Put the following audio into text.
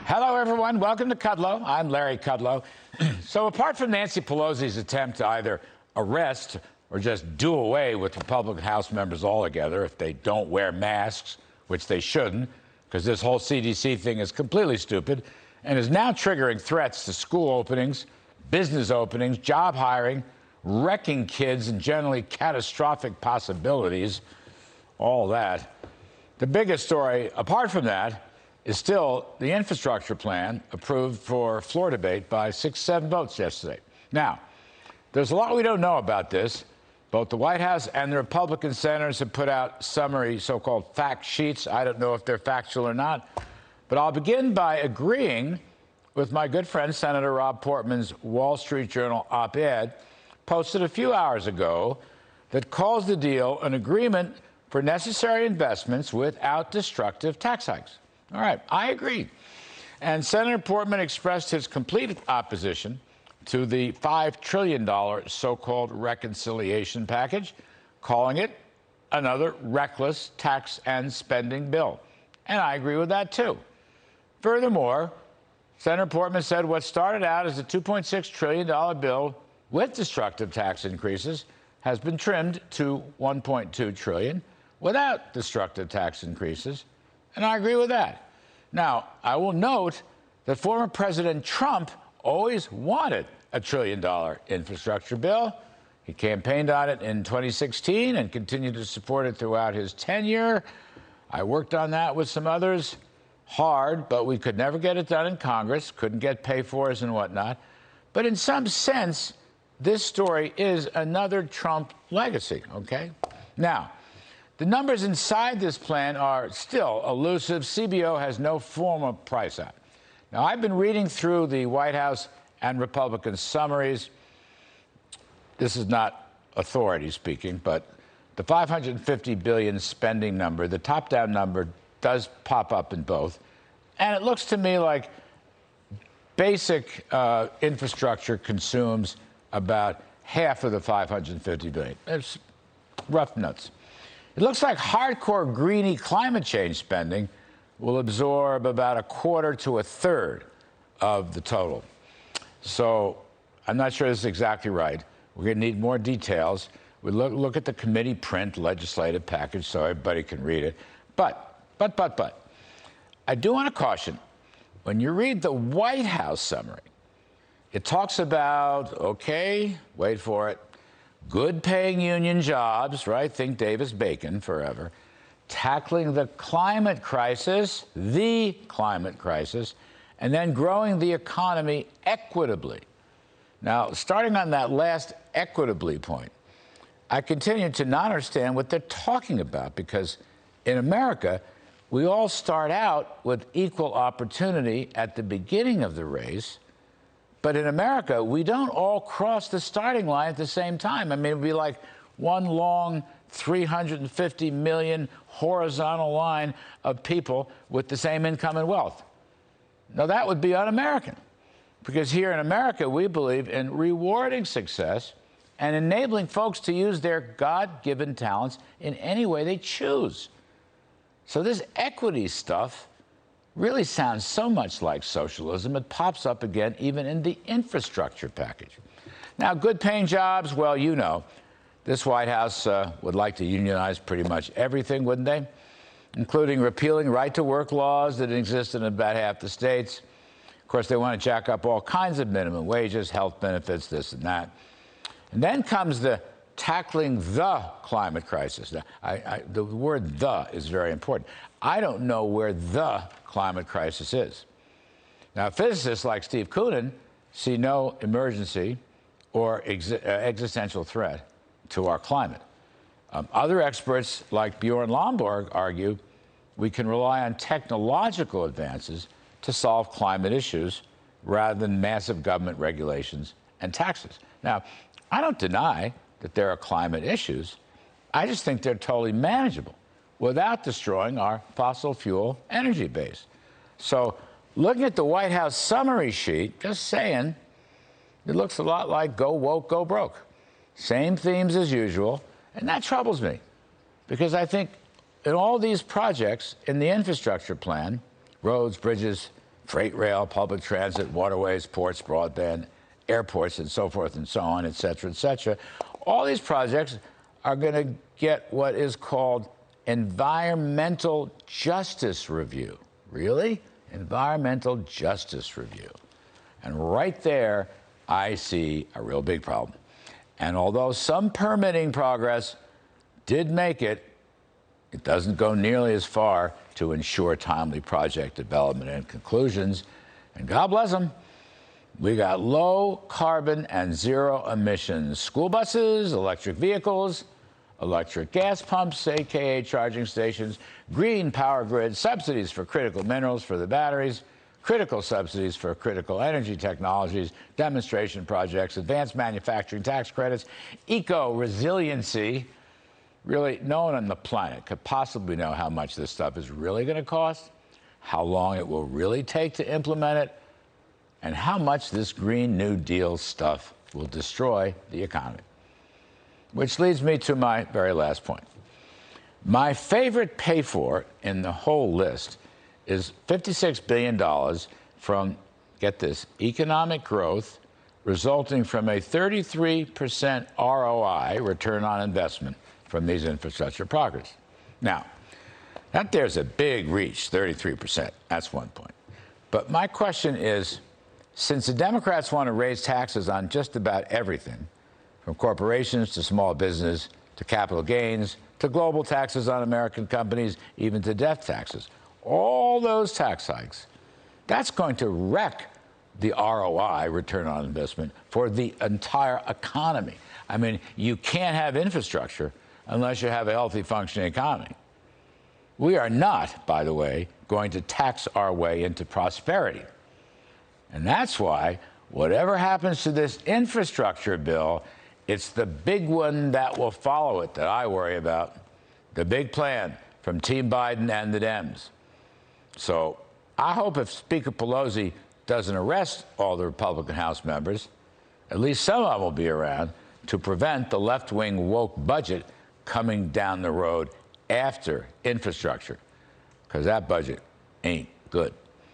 Hello, everyone. Welcome to Kudlow. I'm Larry Kudlow. So apart from Nancy Pelosi's attempt to either arrest or just do away with Republican House members altogether if they don't wear masks, which they shouldn't, because this whole CDC thing is completely stupid and is now triggering threats to school openings, business openings, job hiring, wrecking kids, and generally catastrophic possibilities, all that. The biggest story, apart from that, is still the infrastructure plan approved for floor debate by 6-7 votes yesterday. Now, there's a lot we don't know about this. Both the White House and the Republican senators have put out summary so-called fact sheets. I don't know if they're factual or not. But I'll begin by agreeing with my good friend Senator Rob Portman's Wall Street Journal op-ed posted a few hours ago that calls the deal an agreement for necessary investments without destructive tax hikes. All right, I agree. And Senator Portman expressed his complete opposition to the $5 trillion so-called reconciliation package, calling it another reckless tax and spending bill. And I agree with that, too. Furthermore, Senator Portman said what started out as a $2.6 trillion bill with destructive tax increases has been trimmed to $1.2 trillion without destructive tax increases. And I agree with that. Now, I will note that former President Trump always wanted a $1 trillion infrastructure bill. He campaigned on it in 2016 and continued to support it throughout his tenure. I worked on that with some others hard, but we could never get it done in Congress, couldn't get pay-fors and whatnot. But in some sense, this story is another Trump legacy, okay? Now, the numbers inside this plan are still elusive. CBO has no formal price out. Now, I've been reading through the White House and Republican summaries. This is not authority speaking, but the $550 billion spending number, the top-down number, does pop up in both. And it looks to me like basic infrastructure consumes about half of the $550 billion. It's rough nuts. It looks like hardcore greeny climate change spending will absorb about a quarter to a third of the total. So I'm not sure this is exactly right. We're going to need more details. We look at the committee print legislative package so everybody can read it. But, I do want to caution, when you read the White House summary, it talks about, okay, wait for it, good-paying union jobs, right? Think Davis-Bacon forever. Tackling the climate crisis, and then growing the economy equitably. Now, starting on that last equitably point, I continue to not understand what they're talking about because in America, we all start out with equal opportunity at the beginning of the race. But in America, we don't all cross the starting line at the same time. I mean, it would be like one long 350 million horizontal line of people with the same income and wealth. Now, that would be un-American, because here in America, we believe in rewarding success and enabling folks to use their God-given talents in any way they choose. So this equity stuff really sounds so much like socialism, it pops up again even in the infrastructure package. Now, good-paying jobs, well, you know, this White House would like to unionize pretty much everything, wouldn't they? Including repealing right-to-work laws that exist in about half the states. Of course, they want to jack up all kinds of minimum wages, health benefits, this and that. And then comes the tackling the climate crisis. Now, the word "the" is very important. I don't know where the climate crisis is. Now, physicists like Steve Kudlow see no emergency or existential threat to our climate. Other experts like Bjorn Lomborg argue we can rely on technological advances to solve climate issues rather than massive government regulations and taxes. Now, I don't deny that there are climate issues. I just think they're totally manageable without destroying our fossil fuel energy base. So looking at the White House summary sheet, just saying, it looks a lot like go woke, go broke. Same themes as usual, and that troubles me because I think in all these projects in the infrastructure plan, roads, bridges, freight rail, public transit, waterways, ports, broadband, airports, and so forth and so on, et cetera, et cetera. All these projects are going to get what is called environmental justice review. Really? Environmental justice review. And right there, I see a real big problem. And although some permitting progress did make it, it doesn't go nearly as far to ensure timely project development and conclusions. And God bless them, we got low carbon and zero emissions school buses, electric vehicles, electric gas pumps, aka charging stations, green power grids, subsidies for critical minerals for the batteries, critical subsidies for critical energy technologies, demonstration projects, advanced manufacturing tax credits, eco-resiliency. Really, no one on the planet could possibly know how much this stuff is really going to cost, how long it will really take to implement it, and how much this Green New Deal stuff will destroy the economy. Which leads me to my very last point. My favorite pay for in the whole list is $56 billion from, get this, economic growth resulting from a 33% ROI, return on investment, from these infrastructure projects. Now, that there's a big reach, 33%. That's one point. But my question is, since the Democrats want to raise taxes on just about everything, from corporations to small business to capital gains to global taxes on American companies, even to death taxes, all those tax hikes, that's going to wreck the ROI, return on investment, for the entire economy. I mean, you can't have infrastructure unless you have a healthy, functioning economy. We are not, by the way, going to tax our way into prosperity. And that's why, whatever happens to this infrastructure bill, it's the big one that will follow it that I worry about, the big plan from Team Biden and the Dems. So I hope if Speaker Pelosi doesn't arrest all the Republican House members, at least some of them will be around to prevent the left-wing woke budget coming down the road after infrastructure, because that budget ain't good.